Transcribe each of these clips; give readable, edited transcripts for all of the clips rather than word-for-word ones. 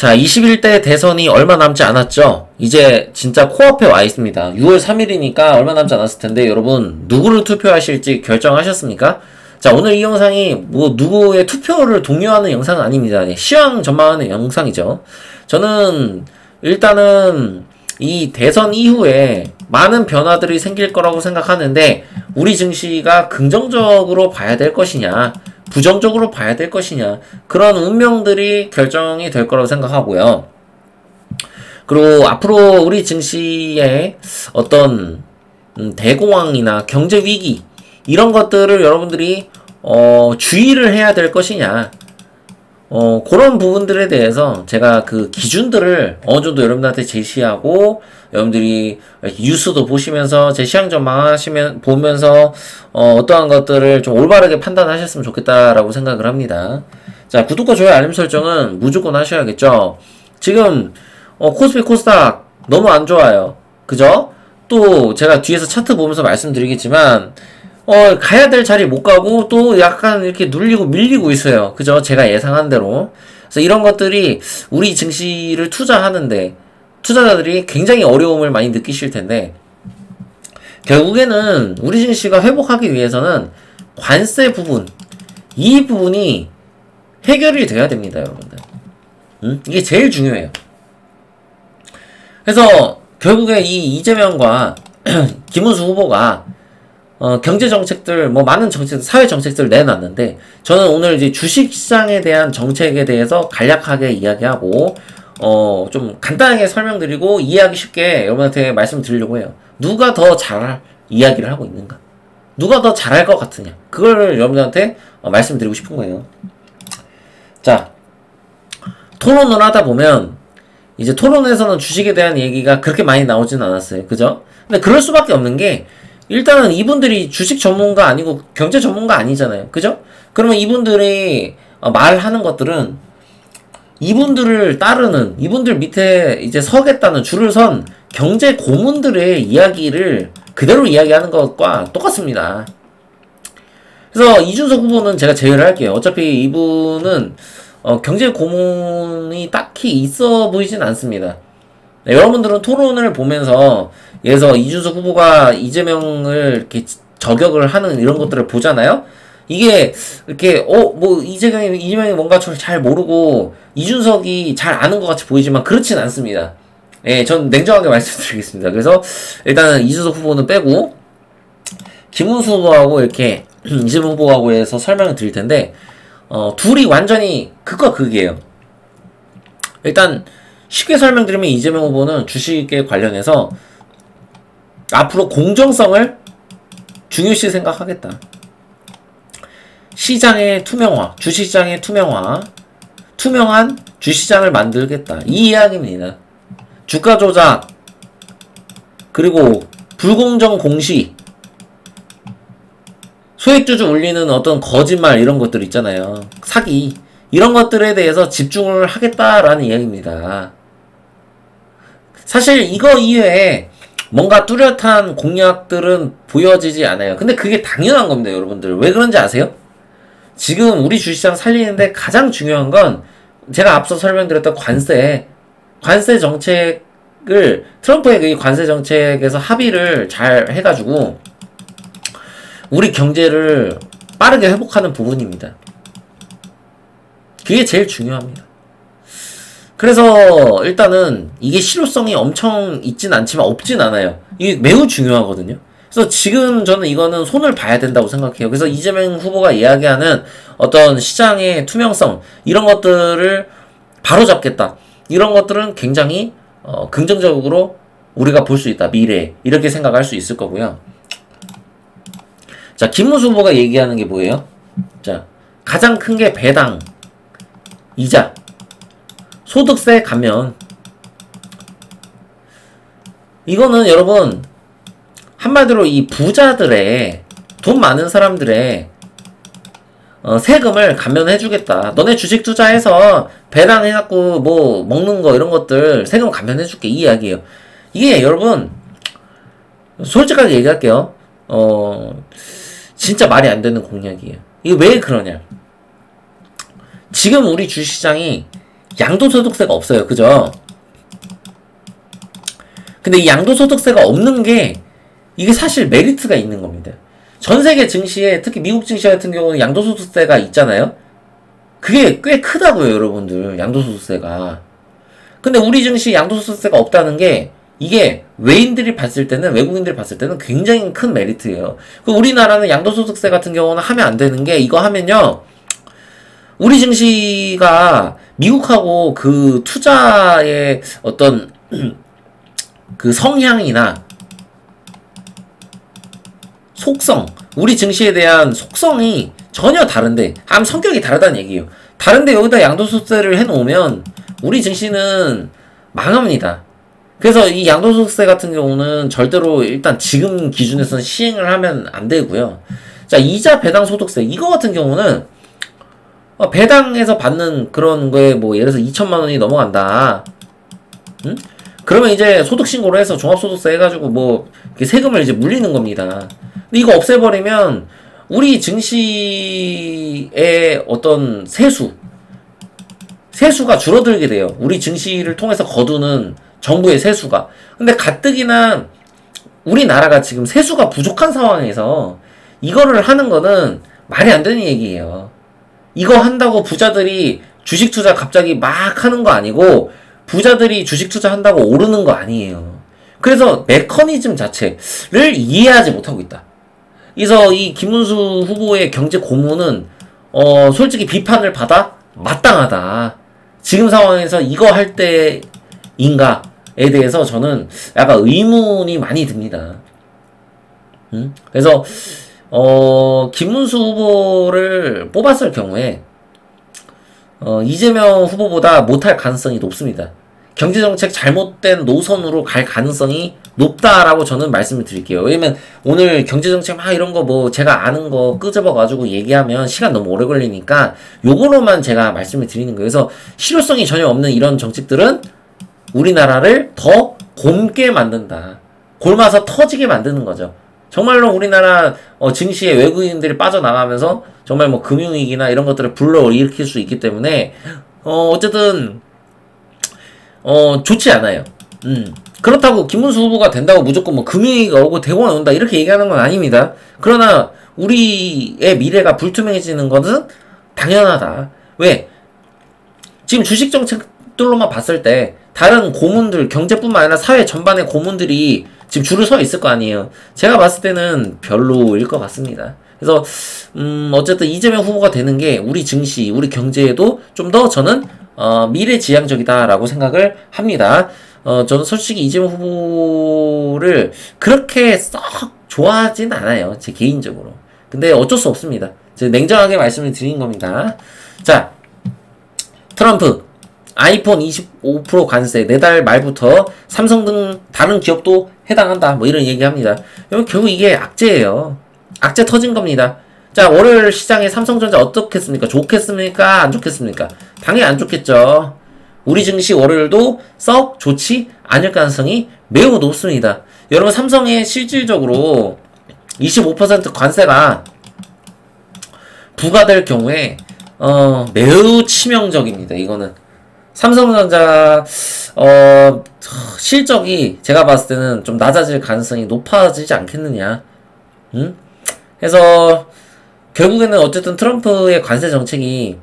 자, 21대 대선이 얼마 남지 않았죠? 이제 진짜 코앞에 와 있습니다. 6월 3일이니까 얼마 남지 않았을 텐데, 여러분, 누구를 투표하실지 결정하셨습니까? 자, 오늘 이 영상이 뭐 누구의 투표를 독려하는 영상은 아닙니다. 시황 전망하는 영상이죠. 저는 일단은 이 대선 이후에 많은 변화들이 생길 거라고 생각하는데, 우리 증시가 긍정적으로 봐야 될 것이냐, 부정적으로 봐야 될 것이냐, 그런 운명들이 결정이 될 거라고 생각하고요. 그리고 앞으로 우리 증시의 어떤 대공황이나 경제위기, 이런 것들을 여러분들이 주의를 해야 될 것이냐, 그런 부분들에 대해서 제가 그 기준들을 어느 정도 여러분들한테 제시하고, 여러분들이 뉴스도 보시면서 제 시황 보면서 어떠한 것들을 좀 올바르게 판단하셨으면 좋겠다라고 생각을 합니다. 자, 구독과 좋아요, 알림 설정은 무조건 하셔야겠죠. 지금 코스피 코스닥 너무 안 좋아요. 그죠? 또 제가 뒤에서 차트 보면서 말씀드리겠지만 가야 될 자리 못 가고 또 약간 이렇게 눌리고 밀리고 있어요. 그죠? 제가 예상한 대로. 그래서 이런 것들이 우리 증시를 투자하는데 투자자들이 굉장히 어려움을 많이 느끼실 텐데, 결국에는 우리 증시가 회복하기 위해서는 관세 부분, 이 부분이 해결이 돼야 됩니다, 여러분들. 이게 제일 중요해요. 그래서 결국에 이 이재명과 김문수 후보가 경제정책들, 뭐 많은 정책, 사회정책들을 내놨는데, 저는 오늘 이제 주식시장에 대한 정책에 대해서 간략하게 이야기하고, 좀 간단하게 설명드리고 이해하기 쉽게 여러분한테 말씀드리려고 해요. 누가 더 잘 이야기를 하고 있는가? 누가 더 잘할 것 같으냐? 그거를 여러분한테 말씀드리고 싶은 거예요. 자, 토론을 하다 보면, 이제 토론에서는 주식에 대한 얘기가 그렇게 많이 나오진 않았어요. 그죠? 근데 그럴 수밖에 없는 게, 일단은 이분들이 주식 전문가 아니고 경제 전문가 아니잖아요. 그죠? 그러면 이분들이 말하는 것들은 이분들을 따르는, 이분들 밑에 이제 서겠다는, 줄을 선 경제 고문들의 이야기를 그대로 이야기하는 것과 똑같습니다. 그래서 이준석 후보는 제가 제외를 할게요. 어차피 이분은 경제 고문이 딱히 있어 보이진 않습니다. 네, 여러분들은 토론을 보면서, 예서 이준석 후보가 이재명을 이렇게 저격을 하는 이런 것들을 보잖아요? 이게, 이렇게, 뭐, 이재명이 뭔가 잘 모르고, 이준석이 잘 아는 것 같이 보이지만, 그렇진 않습니다. 예, 전 냉정하게 말씀드리겠습니다. 그래서, 일단은 이준석 후보는 빼고, 김문수 후보하고 이렇게, 이재명 후보하고 해서 설명을 드릴 텐데, 둘이 완전히 극과 극이에요. 일단, 쉽게 설명드리면 이재명 후보는 주식에 관련해서, 앞으로 공정성을 중요시 생각하겠다. 시장의 투명화, 주식시장의 투명화, 투명한 주식시장을 만들겠다. 이 이야기입니다. 주가 조작, 그리고 불공정 공시, 소액주주 울리는 어떤 거짓말, 이런 것들 있잖아요. 사기, 이런 것들에 대해서 집중을 하겠다라는 이야기입니다. 사실 이거 이외에 뭔가 뚜렷한 공약들은 보여지지 않아요. 근데 그게 당연한 겁니다, 여러분들. 왜 그런지 아세요? 지금 우리 주식시장 살리는데 가장 중요한 건, 제가 앞서 설명드렸던 관세 정책을, 트럼프의 그 관세 정책에서 합의를 잘 해가지고 우리 경제를 빠르게 회복하는 부분입니다. 그게 제일 중요합니다. 그래서 일단은 이게 실효성이 엄청 있진 않지만 없진 않아요. 이게 매우 중요하거든요. 그래서 지금 저는 이거는 손을 봐야 된다고 생각해요. 그래서 이재명 후보가 이야기하는 어떤 시장의 투명성, 이런 것들을 바로잡겠다, 이런 것들은 굉장히 긍정적으로 우리가 볼 수 있다, 미래에. 이렇게 생각할 수 있을 거고요. 자, 김문수 후보가 얘기하는 게 뭐예요? 자, 가장 큰 게 배당, 이자, 소득세 감면. 이거는 여러분, 한마디로 이 부자들의, 돈 많은 사람들의 세금을 감면해주겠다. 너네 주식 투자해서 배당 해갖고 뭐 먹는 거, 이런 것들 세금 감면해줄게, 이 이야기예요. 이게 여러분, 솔직하게 얘기할게요. 진짜 말이 안 되는 공약이에요. 이게 왜 그러냐? 지금 우리 주식시장이 양도소득세가 없어요. 그죠? 근데 이 양도소득세가 없는 게 이게 사실 메리트가 있는 겁니다. 전 세계 증시에 특히 미국 증시 같은 경우는 양도소득세가 있잖아요. 그게 꽤 크다고요, 여러분들. 양도소득세가. 근데 우리 증시 양도소득세가 없다는 게 이게 외인들이 봤을 때는 외국인들이 봤을 때는 굉장히 큰 메리트예요. 그 우리나라는 양도소득세 같은 경우는 하면 안 되는 게 이거 하면요. 우리 증시가 미국하고 그 투자의 어떤 그 성향이나 속성, 우리 증시에 대한 속성이 전혀 다른데, 성격이 다르다는 얘기예요. 다른데 여기다 양도소득세를 해놓으면 우리 증시는 망합니다. 그래서 이 양도소득세 같은 경우는 절대로 일단 지금 기준에서는 시행을 하면 안 되고요. 자, 이자 배당 소득세 이거 같은 경우는 배당에서 받는 그런 거에 뭐 예를 들어서 2천만 원이 넘어간다. 응? 그러면 이제 소득신고를 해서 종합소득세 해가지고 뭐 세금을 이제 물리는 겁니다. 근데 이거 없애버리면 우리 증시의 어떤 세수가 줄어들게 돼요. 우리 증시를 통해서 거두는 정부의 세수가. 근데 가뜩이나 우리나라가 지금 세수가 부족한 상황에서 이거를 하는 거는 말이 안 되는 얘기예요. 이거 한다고 부자들이 주식 투자 갑자기 막 하는 거 아니고 부자들이 주식 투자 한다고 오르는 거 아니에요. 그래서 메커니즘 자체를 이해하지 못하고 있다. 그래서 이 김문수 후보의 경제 고문은 솔직히 비판을 받아 마땅하다. 지금 상황에서 이거 할 때인가에 대해서 저는 약간 의문이 많이 듭니다. 그래서 김문수 후보를 뽑았을 경우에 이재명 후보보다 못할 가능성이 높습니다. 경제정책 잘못된 노선으로 갈 가능성이 높다라고 저는 말씀을 드릴게요. 왜냐면 오늘 경제정책 막 이런 거 뭐 제가 아는 거 끄집어가지고 얘기하면 시간 너무 오래 걸리니까 요거로만 제가 말씀을 드리는 거예요. 그래서 실효성이 전혀 없는 이런 정책들은 우리나라를 더 곪게 만든다. 곪아서 터지게 만드는 거죠. 정말로 우리나라 증시에 외국인들이 빠져나가면서 정말 뭐 금융위기나 이런 것들을 불러일으킬 수 있기 때문에 어쨌든 좋지 않아요. 그렇다고 김문수 후보가 된다고 무조건 뭐 금융위기가 오고 대공황이 온다 이렇게 얘기하는 건 아닙니다. 그러나 우리의 미래가 불투명해지는 것은 당연하다. 왜? 지금 주식정책들로만 봤을 때 다른 고문들, 경제뿐만 아니라 사회 전반의 고문들이 지금 줄을 서 있을 거 아니에요. 제가 봤을 때는 별로일 것 같습니다. 그래서 어쨌든 이재명 후보가 되는 게 우리 증시, 우리 경제에도 좀 더 저는 미래지향적이다라고 생각을 합니다. 저는 솔직히 이재명 후보를 그렇게 썩 좋아하진 않아요. 제 개인적으로. 근데 어쩔 수 없습니다. 제가 냉정하게 말씀을 드린 겁니다. 자, 트럼프 아이폰 25% 관세 내달 말부터 삼성 등 다른 기업도 해당한다. 뭐 이런 얘기합니다. 여러분 결국 이게 악재예요. 악재 터진 겁니다. 자, 월요일 시장에 삼성전자 어떻겠습니까? 좋겠습니까? 안 좋겠습니까? 당연히 안 좋겠죠. 우리 증시 월요일도 썩 좋지 않을 가능성이 매우 높습니다. 여러분 삼성의 실질적으로 25% 관세가 부과될 경우에 매우 치명적입니다. 이거는 삼성전자 실적이 제가 봤을 때는 좀 낮아질 가능성이 높아지지 않겠느냐. 그래서 결국에는 어쨌든 트럼프의 관세 정책이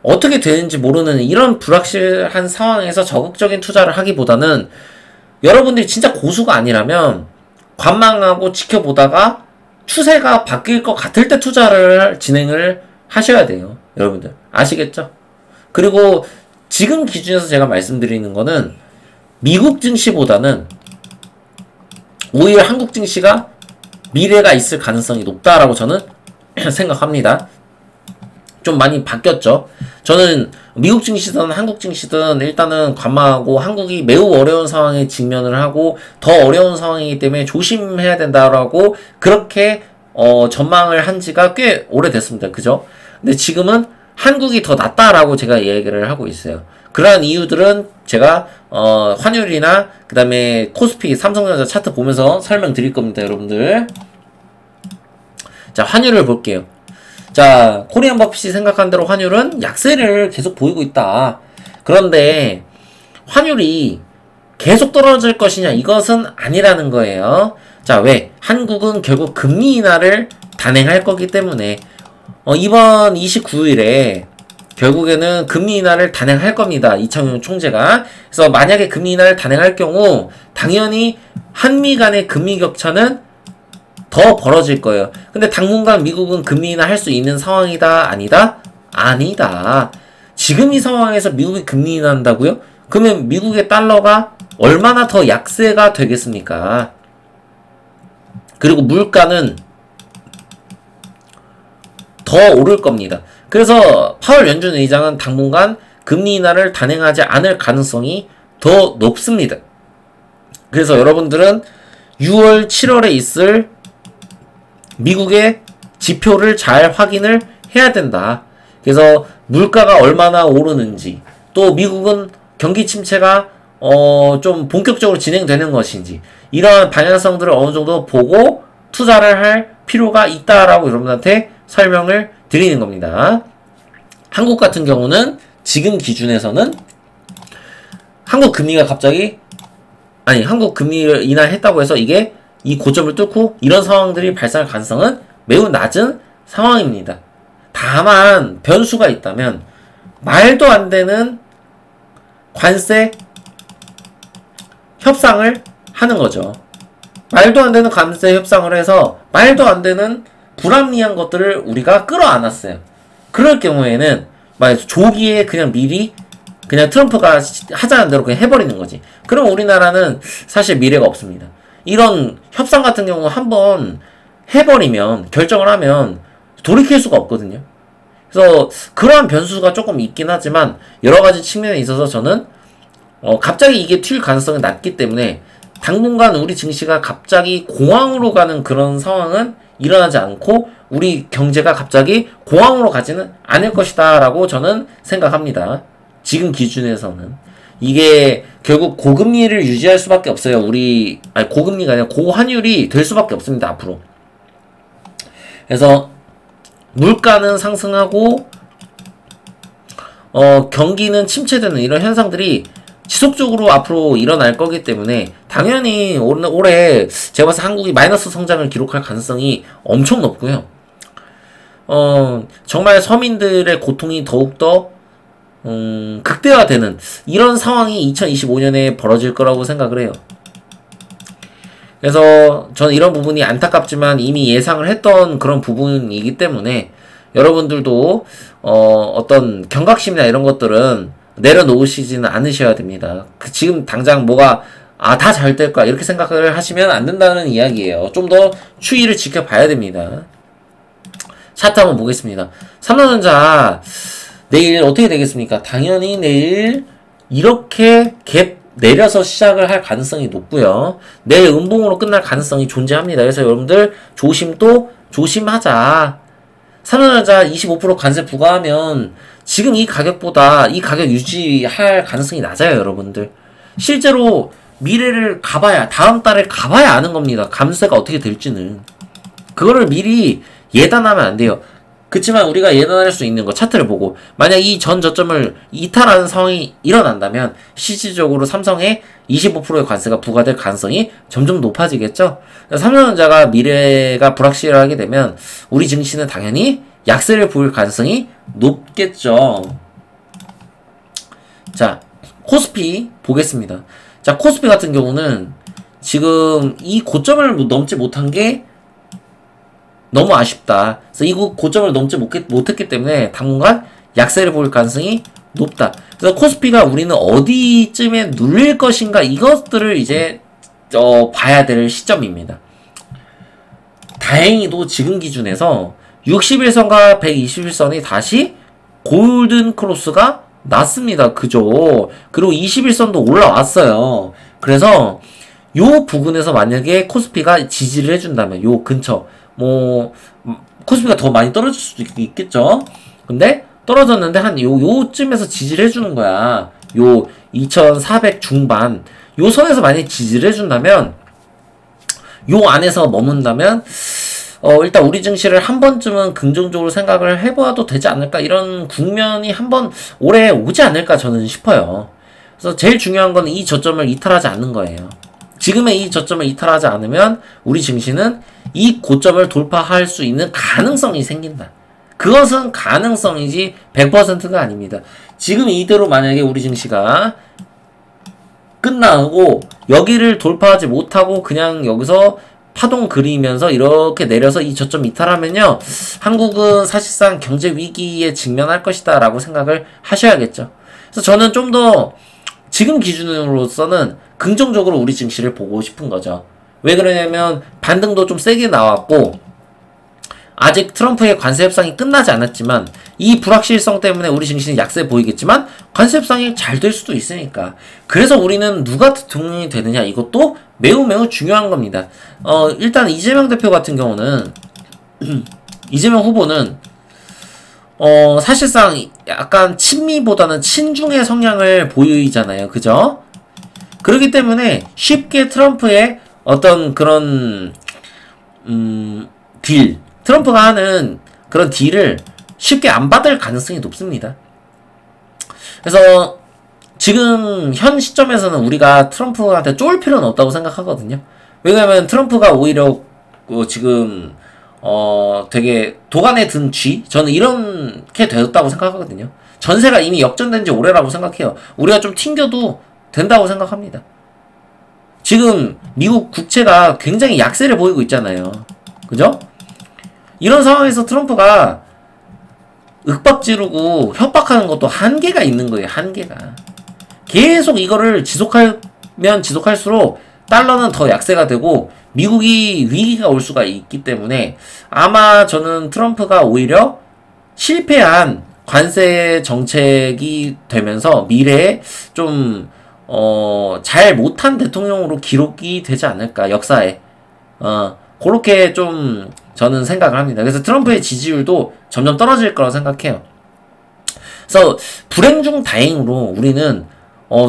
어떻게 되는지 모르는 이런 불확실한 상황에서 적극적인 투자를 하기보다는 여러분들이 진짜 고수가 아니라면 관망하고 지켜보다가 추세가 바뀔 것 같을 때 투자를 진행을 하셔야 돼요. 여러분들 아시겠죠? 그리고 지금 기준에서 제가 말씀드리는 거는 미국 증시보다는 오히려 한국 증시가 미래가 있을 가능성이 높다라고 저는 생각합니다. 좀 많이 바뀌었죠. 저는 미국 증시든 한국 증시든 일단은 관망하고 한국이 매우 어려운 상황에 직면을 하고 더 어려운 상황이기 때문에 조심해야 된다라고 그렇게 전망을 한 지가 꽤 오래됐습니다. 그죠? 근데 지금은 한국이 더 낫다라고 제가 얘기를 하고 있어요. 그러한 이유들은 제가 환율이나 그 다음에 코스피 삼성전자 차트 보면서 설명드릴 겁니다. 여러분들 자, 환율을 볼게요. 자, 코리안 버핏이 생각한 대로 환율은 약세를 계속 보이고 있다. 그런데 환율이 계속 떨어질 것이냐, 이것은 아니라는 거예요. 자, 왜? 한국은 결국 금리 인하를 단행할 거기 때문에 이번 29일에 결국에는 금리 인하를 단행할 겁니다. 이창용 총재가. 그래서 만약에 금리 인하를 단행할 경우 당연히 한미 간의 금리 격차는 더 벌어질 거예요. 근데 당분간 미국은 금리 인하 할 수 있는 상황이다? 아니다? 아니다. 지금 이 상황에서 미국이 금리 인하 한다고요? 그러면 미국의 달러가 얼마나 더 약세가 되겠습니까? 그리고 물가는 더 오를 겁니다. 그래서 파월 연준 의장은 당분간 금리 인하를 단행하지 않을 가능성이 더 높습니다. 그래서 여러분들은 6월, 7월에 있을 미국의 지표를 잘 확인을 해야 된다. 그래서 물가가 얼마나 오르는지, 또 미국은 경기 침체가 좀 본격적으로 진행되는 것인지, 이러한 방향성들을 어느 정도 보고 투자를 할 필요가 있다라고 여러분한테 설명을 드리는 겁니다. 한국 같은 경우는 지금 기준에서는 한국 금리가 갑자기 한국 금리를 인하했다고 해서 이게 이 고점을 뚫고 이런 상황들이 발생할 가능성은 매우 낮은 상황입니다. 다만 변수가 있다면 말도 안 되는 관세 협상을 하는 거죠. 말도 안 되는 관세 협상을 해서 말도 안 되는 불합리한 것들을 우리가 끌어안았어요. 그럴 경우에는 조기에 그냥 미리 그냥 트럼프가 하자는 대로 그냥 해버리는 거지. 그럼 우리나라는 사실 미래가 없습니다. 이런 협상 같은 경우 한번 해버리면, 결정을 하면 돌이킬 수가 없거든요. 그래서 그러한 변수가 조금 있긴 하지만 여러가지 측면에 있어서 저는 갑자기 이게 튈 가능성이 낮기 때문에 당분간 우리 증시가 갑자기 공황으로 가는 그런 상황은 일어나지 않고 우리 경제가 갑자기 공황으로 가지는 않을 것이다 라고 저는 생각합니다. 지금 기준에서는. 이게 결국 고금리를 유지할 수밖에 없어요. 고금리가 아니라 고환율이 될 수밖에 없습니다. 앞으로. 그래서 물가는 상승하고 경기는 침체되는 이런 현상들이 지속적으로 앞으로 일어날 거기 때문에 당연히 올해 제가 봐서 한국이 마이너스 성장을 기록할 가능성이 엄청 높고요. 정말 서민들의 고통이 더욱더 극대화되는 이런 상황이 2025년에 벌어질 거라고 생각을 해요. 그래서 저는 이런 부분이 안타깝지만 이미 예상을 했던 그런 부분이기 때문에 여러분들도 어떤 경각심이나 이런 것들은 내려놓으시지는 않으셔야 됩니다. 지금 당장 뭐가 다 잘 될 거야 이렇게 생각을 하시면 안 된다는 이야기예요. 좀 더 추이를 지켜봐야 됩니다. 차트 한번 보겠습니다. 삼성전자 내일 어떻게 되겠습니까? 당연히 내일 이렇게 갭 내려서 시작을 할 가능성이 높고요. 내일 음봉으로 끝날 가능성이 존재합니다. 그래서 여러분들 조심도 조심하자. 삼성전자 25% 관세 부과하면 지금 이 가격보다 이 가격 유지할 가능성이 낮아요. 여러분들 실제로 미래를 가봐야, 다음 달에 가봐야 아는 겁니다. 감세가 어떻게 될지는. 그거를 미리 예단하면 안 돼요. 그치만 우리가 예단할 수 있는 거 차트를 보고 만약 이 전 저점을 이탈하는 상황이 일어난다면 실질적으로 삼성에 25%의 관세가 부과될 가능성이 점점 높아지겠죠. 삼성전자가 미래가 불확실하게 되면 우리 증시는 당연히 약세를 보일 가능성이 높겠죠. 자, 코스피 보겠습니다. 자, 코스피 같은 경우는 지금 이 고점을 넘지 못한 게 너무 아쉽다. 그래서 이 고점을 넘지 못했기 때문에 당분간 약세를 보일 가능성이 높다. 그래서 코스피가 우리는 어디쯤에 눌릴 것인가 이것들을 이제 봐야 될 시점입니다. 다행히도 지금 기준에서 61선과 121선이 다시 골든 크로스가 났습니다. 그죠? 그리고 21선도 올라왔어요. 그래서 요 부분에서 만약에 코스피가 지지를 해준다면 요 근처 코스피가 더 많이 떨어질 수도 있겠죠. 근데 떨어졌는데 한 요쯤에서 지지를 해주는 거야. 요 2400 중반 요 선에서 만약에 지지를 해준다면 요 안에서 머문다면 일단 우리 증시를 한 번쯤은 긍정적으로 생각을 해봐도 되지 않을까, 이런 국면이 한번 올해 오지 않을까 저는 싶어요. 그래서 제일 중요한 건 이 저점을 이탈하지 않는 거예요. 지금의 이 저점을 이탈하지 않으면 우리 증시는 이 고점을 돌파할 수 있는 가능성이 생긴다. 그것은 가능성이지 100%가 아닙니다. 지금 이대로 만약에 우리 증시가 끝나고 여기를 돌파하지 못하고 그냥 여기서 파동 그리면서 이렇게 내려서 이 저점 이탈하면요, 한국은 사실상 경제 위기에 직면할 것이다 라고 생각을 하셔야겠죠. 그래서 저는 좀 더 지금 기준으로서는 긍정적으로 우리 증시를 보고 싶은 거죠. 왜 그러냐면 반등도 좀 세게 나왔고, 아직 트럼프의 관세 협상이 끝나지 않았지만 이 불확실성 때문에 우리 증시는 약세 보이겠지만 관세 협상이 잘 될 수도 있으니까. 그래서 우리는 누가 대통령이 되느냐, 이것도 매우 매우 중요한 겁니다. 일단 이재명 대표 같은 경우는 이재명 후보는 사실상 약간 친미보다는 친중의 성향을 보이잖아요. 그죠? 그렇기 때문에 쉽게 트럼프의 어떤 그런 트럼프가 하는 그런 딜을 쉽게 안 받을 가능성이 높습니다. 그래서 지금 현 시점에서는 우리가 트럼프한테 쫄 필요는 없다고 생각하거든요. 왜냐면 트럼프가 오히려 지금 되게 도간에 든 쥐? 저는 이렇게 되었다고 생각하거든요. 전세가 이미 역전된 지 오래라고 생각해요. 우리가 좀 튕겨도 된다고 생각합니다. 지금 미국 국채가 굉장히 약세를 보이고 있잖아요. 그죠? 이런 상황에서 트럼프가 윽박 지르고 협박하는 것도 한계가 있는 거예요. 한계가. 계속 이거를 지속하면 지속할수록 달러는 더 약세가 되고 미국이 위기가 올 수가 있기 때문에 아마 저는 트럼프가 오히려 실패한 관세 정책이 되면서 미래에 좀 잘 못한 대통령으로 기록이 되지 않을까, 역사에. 그렇게 좀 저는 생각을 합니다. 그래서 트럼프의 지지율도 점점 떨어질 거라고 생각해요. 그래서 불행 중 다행으로 우리는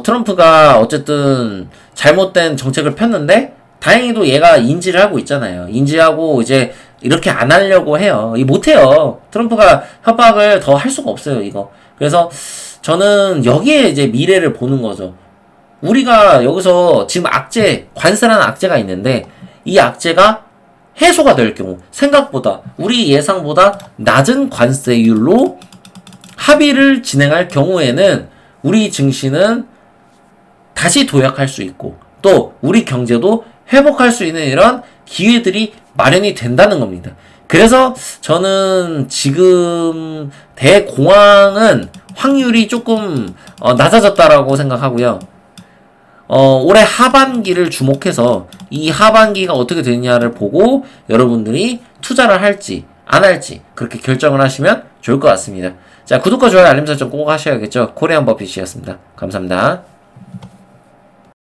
트럼프가 어쨌든 잘못된 정책을 폈는데 다행히도 얘가 인지를 하고 있잖아요. 인지하고 이제 이렇게 안 하려고 해요. 못해요. 트럼프가 협박을 더 할 수가 없어요, 이거. 그래서 저는 여기에 이제 미래를 보는 거죠. 우리가 여기서 지금 관세라는 악재가 있는데 이 악재가 해소가 될 경우, 생각보다 우리 예상보다 낮은 관세율로 합의를 진행할 경우에는 우리 증시는 다시 도약할 수 있고 또 우리 경제도 회복할 수 있는 이런 기회들이 마련이 된다는 겁니다. 그래서 저는 지금 대공황은 확률이 조금 낮아졌다라고 생각하고요. 올해 하반기를 주목해서 이 하반기가 어떻게 되느냐를 보고 여러분들이 투자를 할지 안 할지 그렇게 결정을 하시면 좋을 것 같습니다. 자, 구독과 좋아요, 알림 설정 꼭 하셔야겠죠. 코리안 버핏이었습니다. 감사합니다.